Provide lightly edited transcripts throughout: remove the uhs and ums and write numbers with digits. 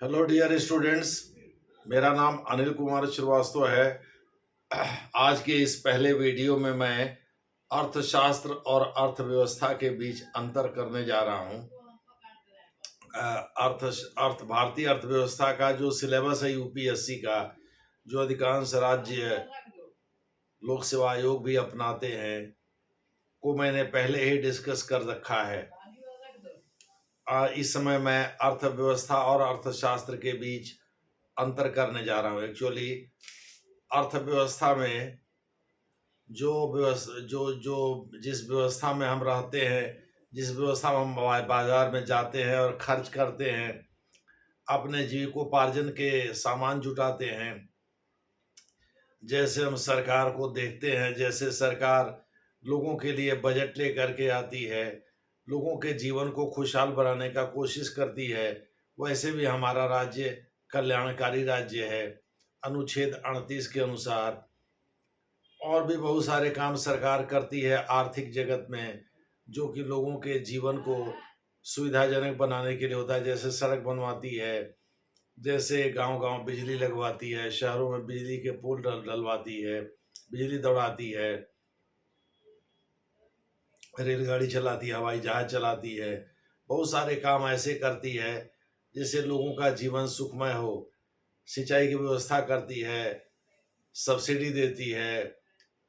Hello dear students. मेरा नाम अनिल कुमार श्रीवास्तव है। आज के इस पहले वीडियो में मैं अर्थशास्त्र और अर्थव्यवस्था के बीच अंतर करने जा रहा हूँ। भारतीय अर्थव्यवस्था का जो सिलेबस है यूपीएससी का, जो अधिकांश राज्य लोक सेवा आयोग भी अपनाते हैं, को मैंने पहले ही डिस्कस कर रखा है। इस समय मैं अर्थव्यवस्था और अर्थशास्त्र के बीच अंतर करने जा रहा हूँ। एक्चुअली अर्थव्यवस्था में जिस व्यवस्था में हम रहते हैं, जिस व्यवस्था में हम बाजार में जाते हैं और खर्च करते हैं, अपने जीविकोपार्जन के सामान जुटाते हैं, जैसे हम सरकार को देखते हैं, जैसे सरकार लोगों के लिए बजट लेकर के आती है, लोगों के जीवन को खुशहाल बनाने का कोशिश करती है, वैसे भी हमारा राज्य कल्याणकारी राज्य है। अनुच्छेद 38 के अनुसार और भी बहुत सारे काम सरकार करती है आर्थिक जगत में, जो कि लोगों के जीवन को सुविधाजनक बनाने के लिए होता है। जैसे सड़क बनवाती है, जैसे गांव-गांव बिजली लगवाती है, शहरों में बिजली के पोल डलवाती है, बिजली दौड़ाती है, रेलगाड़ी चलाती है, हवाई जहाज चलाती है। बहुत सारे काम ऐसे करती है जिससे लोगों का जीवन सुखमय हो। सिंचाई की व्यवस्था करती है, सब्सिडी देती है,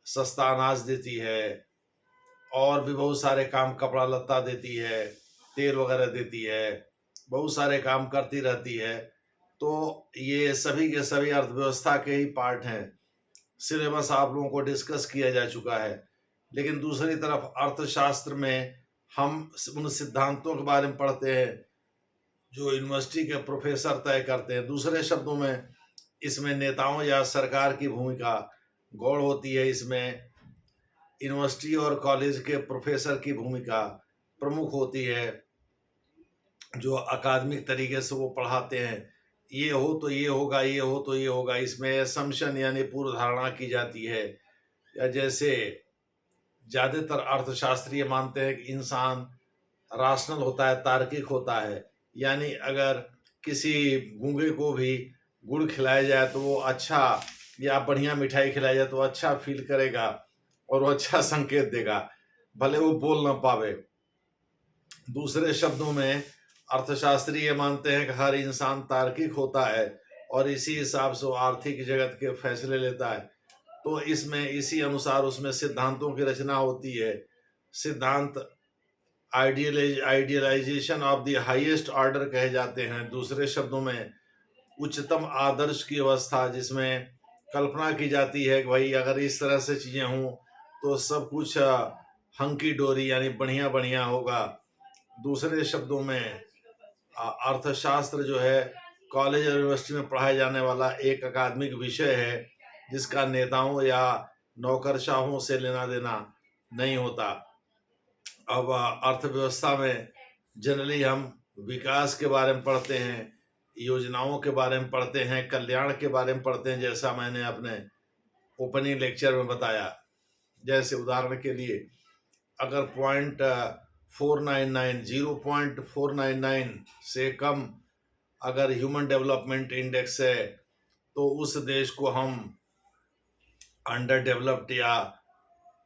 सस्ता अनाज देती है, और भी बहुत सारे काम, कपड़ा लत्ता देती है, तेल वगैरह देती है, बहुत सारे काम करती रहती है। तो ये सभी के सभी अर्थव्यवस्था के ही पार्ट हैं। सिलेबस आप लोगों को डिस्कस किया जा चुका है। लेकिन दूसरी तरफ अर्थशास्त्र में हम उन सिद्धांतों के बारे में पढ़ते हैं जो यूनिवर्सिटी के प्रोफेसर तय करते हैं। दूसरे शब्दों में इसमें नेताओं या सरकार की भूमिका गौड़ होती है। इसमें यूनिवर्सिटी और कॉलेज के प्रोफेसर की भूमिका प्रमुख होती है, जो अकादमिक तरीके से वो पढ़ाते हैं। ये हो तो ये होगा, ये हो तो ये होगा। इसमें असम्पशन यानी पूर्व धारणा की जाती है। या जैसे ज़्यादातर अर्थशास्त्री मानते हैं कि इंसान राशनल होता है, तार्किक होता है। यानी अगर किसी गूंगे को भी गुड़ खिलाया जाए तो वो अच्छा, या बढ़िया मिठाई खिलाई जाए तो अच्छा फील करेगा और वो अच्छा संकेत देगा, भले वो बोल ना पावे। दूसरे शब्दों में अर्थशास्त्री ये मानते हैं कि हर इंसान तार्किक होता है और इसी हिसाब से वो आर्थिक जगत के फैसले लेता है। तो इसमें इसी अनुसार उसमें सिद्धांतों की रचना होती है। सिद्धांत idealisation of the highest order कहे जाते हैं। दूसरे शब्दों में उच्चतम आदर्श की अवस्था, जिसमें कल्पना की जाती है कि भाई अगर इस तरह से चीजें हों तो सब कुछ हंकी डोरी यानी बढ़िया बढ़िया होगा। दूसरे शब्दों में अर्थशास्त्र जो है कॉलेज और यूनिवर्सिटी में पढ़ाए जाने वाला एक अकादमिक विषय है, जिसका नेताओं या नौकरशाहों से लेना देना नहीं होता। अब अर्थव्यवस्था में जनरली हम विकास के बारे में पढ़ते हैं, योजनाओं के बारे में पढ़ते हैं, कल्याण के बारे में पढ़ते हैं, जैसा मैंने अपने ओपनिंग लेक्चर में बताया। जैसे उदाहरण के लिए अगर 0.499 से कम अगर ह्यूमन डेवलपमेंट इंडेक्स है तो उस देश को हम अंडर डेवलप्ड या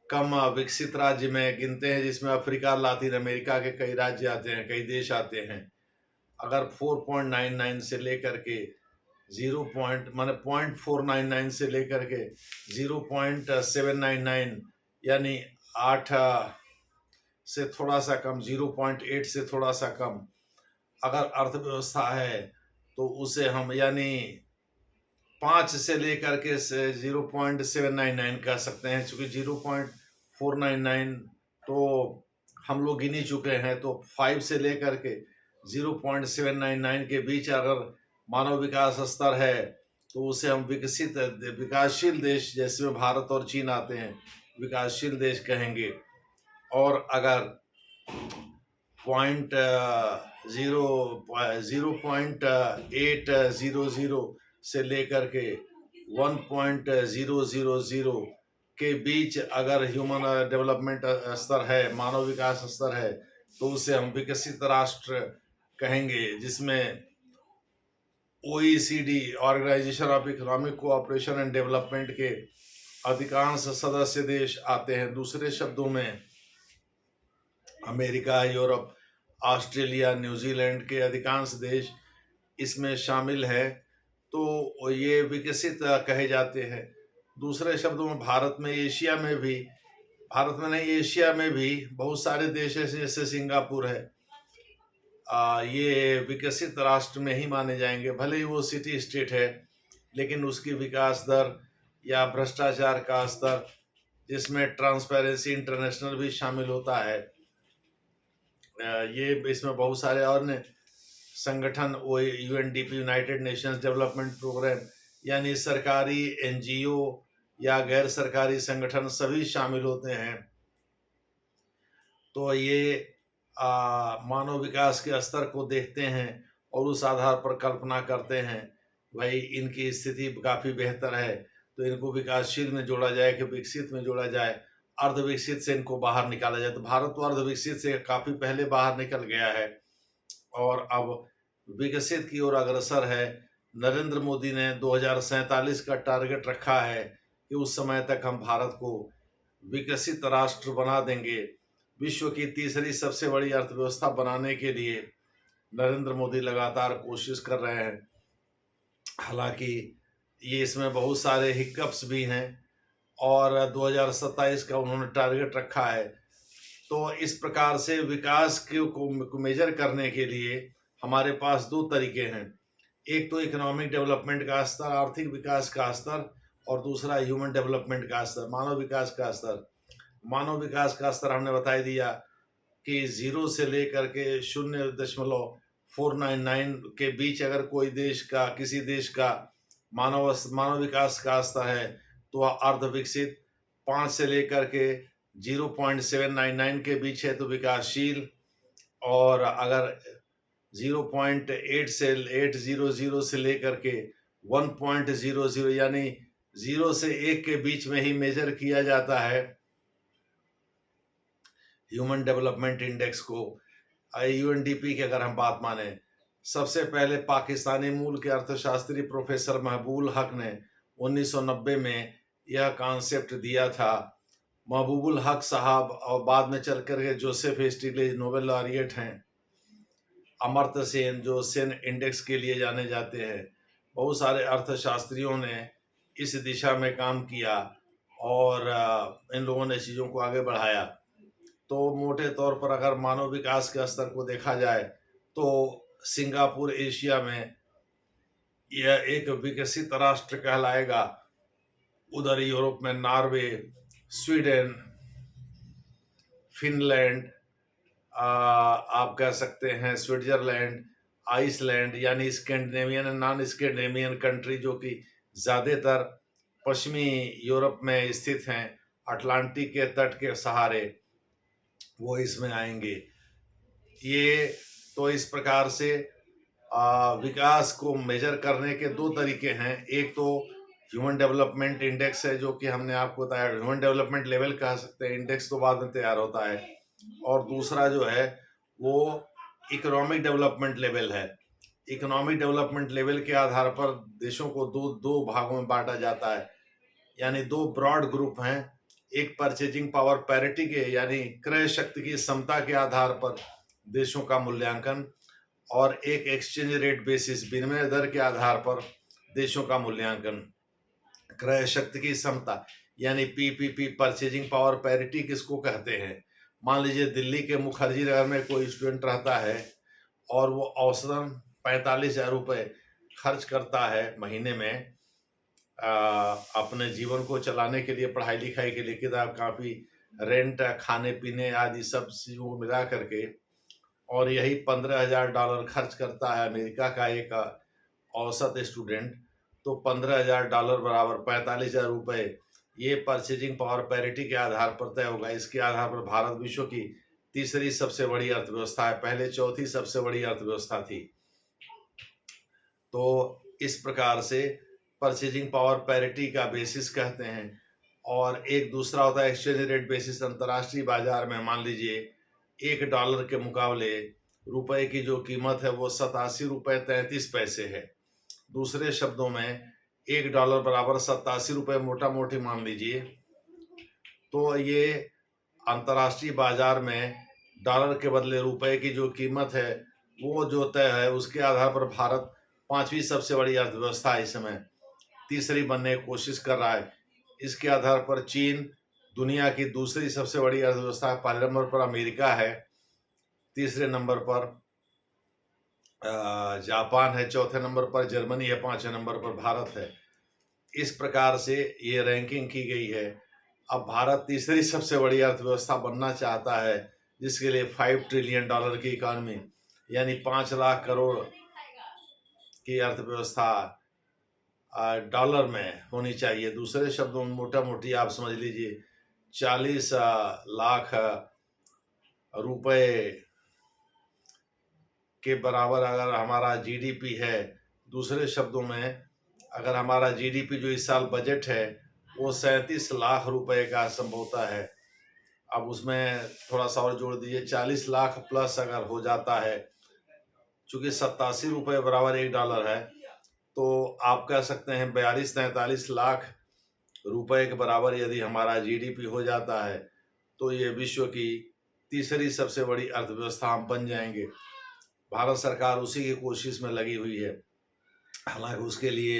कम विकसित राज्य में गिनते हैं, जिसमें अफ्रीका, लातिन अमेरिका के कई राज्य आते हैं, कई देश आते हैं। अगर 4.99 से लेकर के 0.499 से लेकर के 0.799 यानी 8 से थोड़ा सा कम, 0.8 से थोड़ा सा कम अगर अर्थव्यवस्था है तो उसे हम यानी 5 से लेकर के 0.799 कह सकते हैं। चूंकि 0.499 तो हम लोग गिन ही चुके हैं, तो 5 से लेकर के 0.799 के बीच अगर मानव विकास स्तर है तो उसे हम विकासशील देश, जैसे भारत और चीन आते हैं, विकासशील देश कहेंगे। और अगर 0.800 से लेकर के 1.000 के बीच अगर ह्यूमन डेवलपमेंट स्तर है, मानव विकास स्तर है, तो उसे हम विकसित राष्ट्र कहेंगे, जिसमें OECD organisation of economic cooperation and development के अधिकांश सदस्य देश आते हैं। दूसरे शब्दों में अमेरिका, यूरोप, ऑस्ट्रेलिया, न्यूजीलैंड के अधिकांश देश इसमें शामिल है, तो ये विकसित कहे जाते हैं। दूसरे शब्दों में भारत में, एशिया में भी, भारत में नहीं एशिया में भी बहुत सारे देश ऐसे जैसे सिंगापुर है, ये विकसित राष्ट्र में ही माने जाएंगे। भले ही वो सिटी स्टेट है, लेकिन उसकी विकास दर या भ्रष्टाचार का स्तर, जिसमें ट्रांसपेरेंसी इंटरनेशनल भी शामिल होता है, ये इसमें बहुत सारे और ने संगठन, वो UNDP, United Nations development programme, यानी सरकारी एनजीओ या गैर सरकारी संगठन सभी शामिल होते हैं। तो ये मानव विकास के स्तर को देखते हैं और उस आधार पर कल्पना करते हैं भाई इनकी स्थिति काफ़ी बेहतर है तो इनको विकासशील में जोड़ा जाए कि विकसित में जोड़ा जाए, अर्ध विकसित से इनको बाहर निकाला जाए। तो भारत तो अर्ध विकसित से काफ़ी पहले बाहर निकल गया है और अब विकसित की ओर अग्रसर है। नरेंद्र मोदी ने 2047 का टारगेट रखा है कि उस समय तक हम भारत को विकसित राष्ट्र बना देंगे। विश्व की तीसरी सबसे बड़ी अर्थव्यवस्था बनाने के लिए नरेंद्र मोदी लगातार कोशिश कर रहे हैं। हालांकि ये इसमें बहुत सारे हिकअप्स भी हैं और 2027 का उन्होंने टारगेट रखा है। तो इस प्रकार से विकास को मेजर करने के लिए हमारे पास दो तरीके हैं। एक तो इकोनॉमिक डेवलपमेंट का स्तर, आर्थिक विकास का स्तर, और दूसरा ह्यूमन डेवलपमेंट का स्तर, मानव विकास का स्तर। मानव विकास का स्तर हमने बता दिया कि 0 से लेकर के 0.499 के बीच अगर कोई देश का, किसी देश का मानव विकास का स्तर है तो वह अर्ध विकसित, 5 से लेकर के 0.799 के बीच है तो विकासशील, और अगर 0.8 से 800 से लेकर के 1.00 यानी 0 से 1 के बीच में ही मेजर किया जाता है ह्यूमन डेवलपमेंट इंडेक्स को। यूएनडीपी की अगर हम बात माने, सबसे पहले पाकिस्तानी मूल के अर्थशास्त्री प्रोफेसर महबूबुल हक ने 1990 में यह कॉन्सेप्ट दिया था। महबूबुल हक साहब और बाद में चल कर के जोसेफ स्टिग्लिट्ज़ नोबेल लॉरिएट हैं। अमर्त्य सेन जो सेन इंडेक्स के लिए जाने जाते हैं। बहुत सारे अर्थशास्त्रियों ने इस दिशा में काम किया और इन लोगों ने चीज़ों को आगे बढ़ाया। तो मोटे तौर पर अगर मानव विकास के स्तर को देखा जाए तो सिंगापुर एशिया में यह एक विकसित राष्ट्र कहलाएगा। उधर यूरोप में नॉर्वे, स्वीडन, फिनलैंड, आप कह सकते हैं स्विट्जरलैंड, आइसलैंड, यानी Scandinavian and non Scandinavian country जो कि ज़्यादातर पश्चिमी यूरोप में स्थित हैं, अटलांटिक के तट के सहारे, वो इसमें आएंगे। ये तो इस प्रकार से विकास को मेजर करने के दो तरीके हैं। एक तो ह्यूमन डेवलपमेंट इंडेक्स है जो कि हमने आपको बताया, ह्यूमन डेवलपमेंट लेवल कह सकते हैं, इंडेक्स तो बाद में तैयार होता है। और दूसरा जो है वो इकोनॉमिक डेवलपमेंट लेवल है। इकोनॉमिक डेवलपमेंट लेवल के आधार पर देशों को दो भागों में बांटा जाता है, यानी दो ब्रॉड ग्रुप हैं। एक परचेजिंग पावर पैरिटी के यानी क्रय शक्ति की समता के आधार पर देशों का मूल्यांकन, और एक एक्सचेंज रेट बेसिस विनिमय दर के आधार पर देशों का मूल्यांकन। क्रय शक्ति की समता यानी पीपीपी, परचेजिंग पावर पैरिटी किसको कहते हैं? मान लीजिए दिल्ली के मुखर्जी नगर में कोई स्टूडेंट रहता है और वो औसतन 45,000 रुपये खर्च करता है महीने में अपने जीवन को चलाने के लिए, पढ़ाई लिखाई के लिए, किताब कापी, रेंट, खाने पीने आदि सब चीज़ों को मिला करके, और यही $15,000 खर्च करता है अमेरिका का एक औसत स्टूडेंट। तो $15,000 बराबर 45,000 रुपये, ये परचेजिंग पावर पैरिटी के आधार पर तय होगा। इसके आधार पर भारत विश्व की तीसरी सबसे बड़ी अर्थव्यवस्था है, पहले चौथी सबसे बड़ी अर्थव्यवस्था थी। तो इस प्रकार से परचेजिंग पावर पैरिटी का बेसिस कहते हैं। और एक दूसरा होता है एक्सचेंज रेट बेसिस। अंतर्राष्ट्रीय बाजार में मान लीजिए $1 के मुकाबले रुपए की जो कीमत है वो 87 रुपये 33 पैसे है। दूसरे शब्दों में $1 बराबर 87 रुपये मोटा मोटी मान लीजिए। तो ये अंतर्राष्ट्रीय बाजार में डॉलर के बदले रुपए की जो कीमत है वो जो तय है, उसके आधार पर भारत 5वीं सबसे बड़ी अर्थव्यवस्था इस समय, तीसरी बनने की कोशिश कर रहा है। इसके आधार पर चीन दुनिया की दूसरी सबसे बड़ी अर्थव्यवस्था है, पहले नंबर पर अमेरिका है, तीसरे नंबर पर जापान है, चौथे नंबर पर जर्मनी है, पांचवें नंबर पर भारत है। इस प्रकार से ये रैंकिंग की गई है। अब भारत तीसरी सबसे बड़ी अर्थव्यवस्था बनना चाहता है, जिसके लिए $5 ट्रिलियन की इकॉनमी यानी 5 लाख करोड़ की अर्थव्यवस्था डॉलर में होनी चाहिए। दूसरे शब्दों में मोटा मोटी आप समझ लीजिए 40 लाख रुपए के बराबर अगर हमारा जीडीपी है। दूसरे शब्दों में अगर हमारा जीडीपी जो इस साल बजट है वो 37 लाख रुपए का संभवता है। अब उसमें थोड़ा सा और जोड़ दीजिए, 40 लाख प्लस अगर हो जाता है, चूंकि 87 रुपये बराबर $1 है, तो आप कह सकते हैं 42-43 लाख रुपए के बराबर यदि हमारा जीडीपी हो जाता है तो ये विश्व की तीसरी सबसे बड़ी अर्थव्यवस्था हम बन जाएंगे। भारत सरकार उसी की कोशिश में लगी हुई है। हालांकि उसके लिए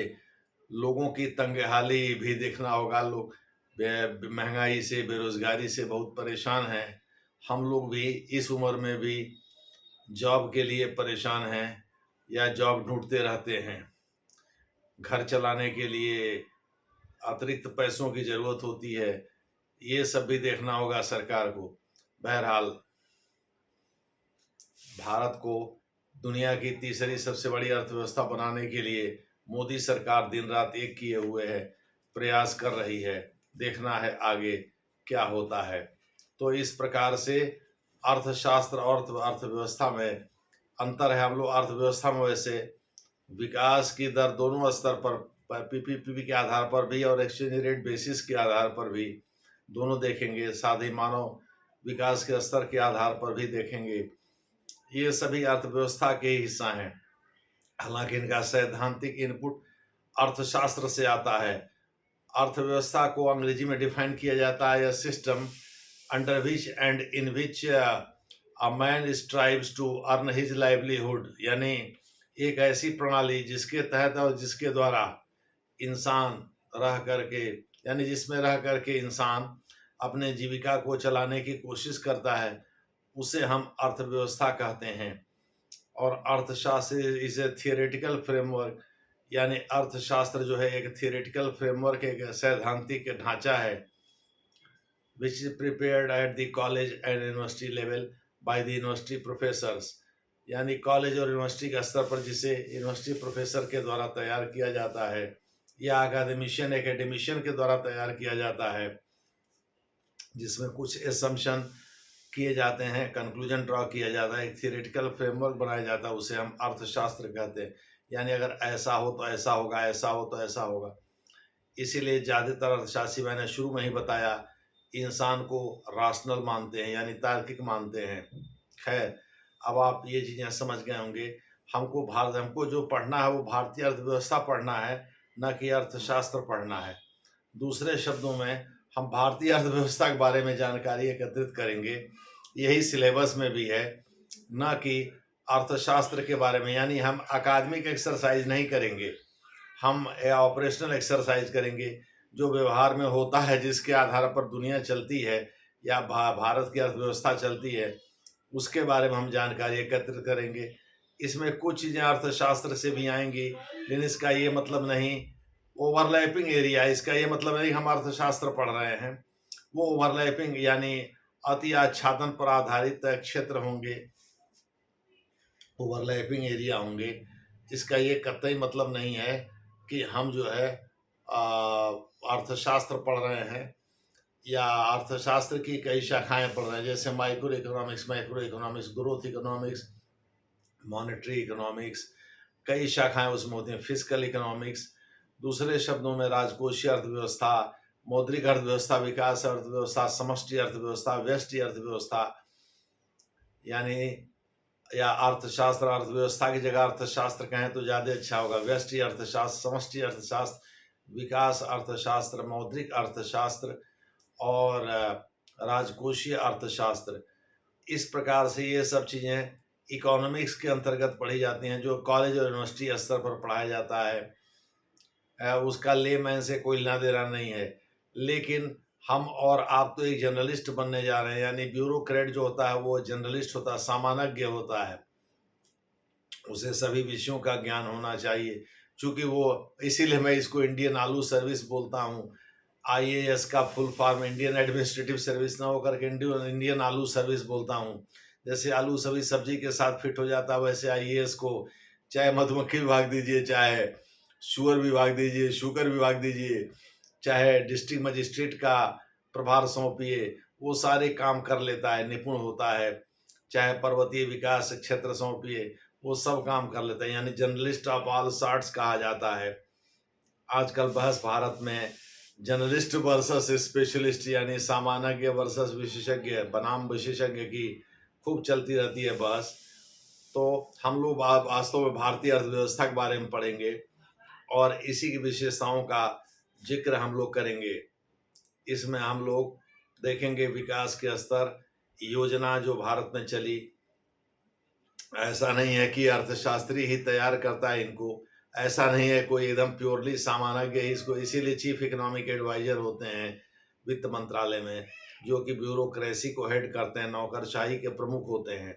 लोगों की तंगहाली भी देखना होगा। लोग महंगाई से, बेरोजगारी से बहुत परेशान हैं। हम लोग भी इस उम्र में भी जॉब के लिए परेशान हैं या जॉब ढूंढते रहते हैं। घर चलाने के लिए अतिरिक्त पैसों की जरूरत होती है, ये सब भी देखना होगा सरकार को। बहरहाल भारत को दुनिया की तीसरी सबसे बड़ी अर्थव्यवस्था बनाने के लिए मोदी सरकार दिन रात एक किए हुए है, प्रयास कर रही है। देखना है आगे क्या होता है। तो इस प्रकार से अर्थशास्त्र और अर्थव्यवस्था में अंतर है। हम लोग अर्थव्यवस्था में वैसे विकास की दर दोनों स्तर पर, पीपीपी के आधार पर भी और एक्सचेंज रेट बेसिस के आधार पर भी दोनों देखेंगे, साथ ही मानव विकास के स्तर के आधार पर भी देखेंगे। ये सभी अर्थव्यवस्था के हिस्सा हैं। हालांकि इनका सैद्धांतिक इनपुट अर्थशास्त्र से आता है। अर्थव्यवस्था को अंग्रेजी में डिफाइन किया जाता है, system under which and in which a man strives to earn his livelihood, यानी एक ऐसी प्रणाली जिसके तहत और जिसके द्वारा इंसान रह करके, यानी जिसमें रह करके इंसान अपने जीविका को चलाने की कोशिश करता है, उसे हम अर्थव्यवस्था कहते हैं। और अर्थशास्त्र इज ए थियोरेटिकल फ्रेमवर्क, यानी अर्थशास्त्र जो है एक थियोरेटिकल फ्रेमवर्क, एक सैद्धांतिक ढांचा है, which is prepared at the college and university level by the university professors, यानी कॉलेज और यूनिवर्सिटी के स्तर पर जिसे यूनिवर्सिटी प्रोफेसर के द्वारा तैयार किया जाता है या एकेडमिशियन के द्वारा तैयार किया जाता है, जिसमें कुछ एसम्पशन किए जाते हैं, कंक्लूजन ड्रॉ किया जाता है, एक थियोरेटिकल फ्रेमवर्क बनाया जाता है, उसे हम अर्थशास्त्र कहते हैं। यानी अगर ऐसा हो तो ऐसा होगा, ऐसा हो तो ऐसा होगा। इसीलिए ज़्यादातर अर्थशास्त्री, मैंने शुरू में ही बताया, इंसान को राशनल मानते हैं, यानी तार्किक मानते हैं। खैर, अब आप ये चीज़ें समझ गए होंगे। हमको जो पढ़ना है वो भारतीय अर्थव्यवस्था पढ़ना है, न कि अर्थशास्त्र पढ़ना है। दूसरे शब्दों में हम भारतीय अर्थव्यवस्था के बारे में जानकारी एकत्रित करेंगे, यही सिलेबस में भी है, न कि अर्थशास्त्र के बारे में। यानी हम अकादमिक एक्सरसाइज नहीं करेंगे, हम ऑपरेशनल एक्सरसाइज करेंगे, जो व्यवहार में होता है, जिसके आधार पर दुनिया चलती है या भारत की अर्थव्यवस्था चलती है, उसके बारे में हम जानकारी एकत्रित करेंगे। इसमें कुछ चीज़ें अर्थशास्त्र से भी आएंगी, लेकिन इसका ये मतलब नहीं, ओवरलैपिंग एरिया, इसका ये मतलब नहीं हम अर्थशास्त्र पढ़ रहे हैं। वो ओवरलैपिंग यानी अति आच्छादन पर आधारित क्षेत्र होंगे, ओवरलैपिंग एरिया होंगे। इसका ये कतई मतलब नहीं है कि हम जो है अर्थशास्त्र पढ़ रहे हैं या अर्थशास्त्र की कई शाखाएं पढ़ रहे हैं, जैसे micro economics, growth economics, monetary economics, कई शाखाएं उसमें होती हैं, फिजिकल इकोनॉमिक्स। दूसरे शब्दों में राजकोषीय अर्थव्यवस्था, मौद्रिक अर्थव्यवस्था, विकास अर्थव्यवस्था, समष्टि अर्थव्यवस्था, व्यष्टि अर्थव्यवस्था, यानी या अर्थशास्त्र अर्थव्यवस्था की जगह अर्थशास्त्र कहें तो ज़्यादा अच्छा होगा। व्यष्टि अर्थशास्त्र, समष्टि अर्थशास्त्र, विकास अर्थशास्त्र, मौद्रिक अर्थशास्त्र और राजकोषीय अर्थशास्त्र, इस प्रकार से ये सब चीज़ें इकोनॉमिक्स के अंतर्गत पढ़ी जाती हैं, जो कॉलेज और यूनिवर्सिटी स्तर पर पढ़ाया जाता है। उसका लेमैन से कोई लेना देना नहीं है। लेकिन हम और आप तो एक जर्नलिस्ट बनने जा रहे हैं, यानी ब्यूरोक्रेट जो होता है वो जर्नलिस्ट होता है, सामान्यज्ञ होता है, उसे सभी विषयों का ज्ञान होना चाहिए। चूंकि वो, इसीलिए मैं इसको इंडियन आलू सर्विस बोलता हूँ। आईएएस का full form Indian administrative service ना होकर के इंडियन आलू सर्विस बोलता हूँ। जैसे आलू सभी सब्जी के साथ फिट हो जाता है, वैसे आईएएस को चाहे मधुमक्खी विभाग दीजिए, चाहे शुअर विभाग दीजिए, शुगर विभाग दीजिए, चाहे डिस्ट्रिक्ट मजिस्ट्रेट का प्रभार सौंपिए, वो सारे काम कर लेता है, निपुण होता है। चाहे पर्वतीय विकास क्षेत्र सौंपिए, वो सब काम कर लेता है, यानी जर्नलिस्ट ऑफ ऑल सॉर्ट्स कहा जाता है। आजकल बहस भारत में जर्नलिस्ट वर्सेस स्पेशलिस्ट, यानी सामान्यज्ञ वर्सेस विशेषज्ञ बनाम विशेषज्ञ की खूब चलती रहती है बहस। तो हम लोग वास्तव में भारतीय अर्थव्यवस्था के बारे में पढ़ेंगे और इसी की विशेषताओं का जिक्र हम लोग करेंगे। इसमें हम लोग देखेंगे विकास के स्तर, योजना जो भारत में चली। ऐसा नहीं है कि अर्थशास्त्री ही तैयार करता है इनको, ऐसा नहीं है कोई एकदम प्योरली सामान्यज्ञ ही इसको, इसीलिए चीफ इकोनॉमिक एडवाइजर होते हैं वित्त मंत्रालय में, जो कि ब्यूरोक्रेसी को हेड करते हैं, नौकरशाही के प्रमुख होते हैं।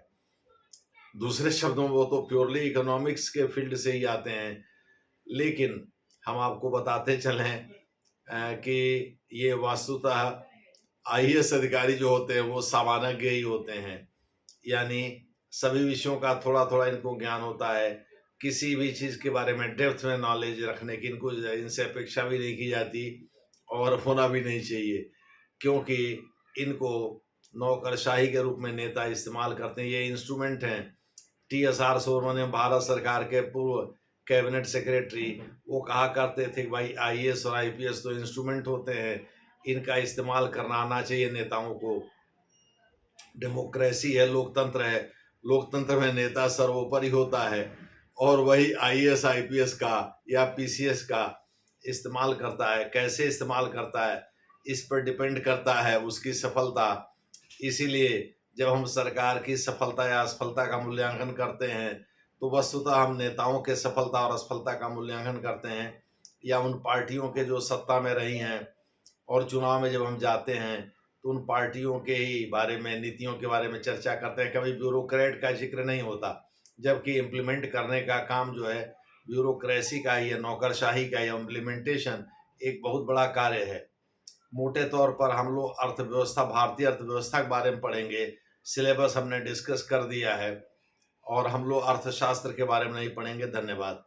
दूसरे शब्दों में वो तो प्योरली इकोनॉमिक्स के फील्ड से ही आते हैं। लेकिन हम आपको बताते चलें कि ये वास्तुतः आईएएस अधिकारी जो होते हैं वो सामान्यज्ञ ही होते हैं, यानी सभी विषयों का थोड़ा थोड़ा इनको ज्ञान होता है। किसी भी चीज़ के बारे में डेप्थ में नॉलेज रखने की इनसे अपेक्षा भी नहीं की जाती और होना भी नहीं चाहिए, क्योंकि इनको नौकरशाही के रूप में नेता इस्तेमाल करते हैं। ये इंस्ट्रूमेंट हैं। TSR सुब्रमण्यम, भारत सरकार के पूर्व कैबिनेट सेक्रेटरी, वो कहा करते थे कि भाई आईएएस और आईपीएस तो इंस्ट्रूमेंट होते हैं, इनका इस्तेमाल करना आना चाहिए नेताओं को। डेमोक्रेसी है, लोकतंत्र है, लोकतंत्र में नेता सर्वोपरि होता है और वही आईएएस आईपीएस का या पीसीएस का इस्तेमाल करता है। कैसे इस्तेमाल करता है इस पर डिपेंड करता है उसकी सफलता। इसीलिए जब हम सरकार की सफलता या असफलता का मूल्यांकन करते हैं तो वस्तुतः हम नेताओं के सफलता और असफलता का मूल्यांकन करते हैं, या उन पार्टियों के जो सत्ता में रही हैं। और चुनाव में जब हम जाते हैं तो उन पार्टियों के ही बारे में, नीतियों के बारे में चर्चा करते हैं। कभी ब्यूरोक्रेट का जिक्र नहीं होता, जबकि इम्प्लीमेंट करने का काम जो है ब्यूरोक्रेसी का ही है, नौकरशाही का। या इम्प्लीमेंटेशन एक बहुत बड़ा कार्य है। मोटे तौर पर हम लोग अर्थव्यवस्था, भारतीय अर्थव्यवस्था के बारे में पढ़ेंगे। सिलेबस हमने डिस्कस कर दिया है और हम लोग अर्थशास्त्र के बारे में नहीं पढ़ेंगे। धन्यवाद।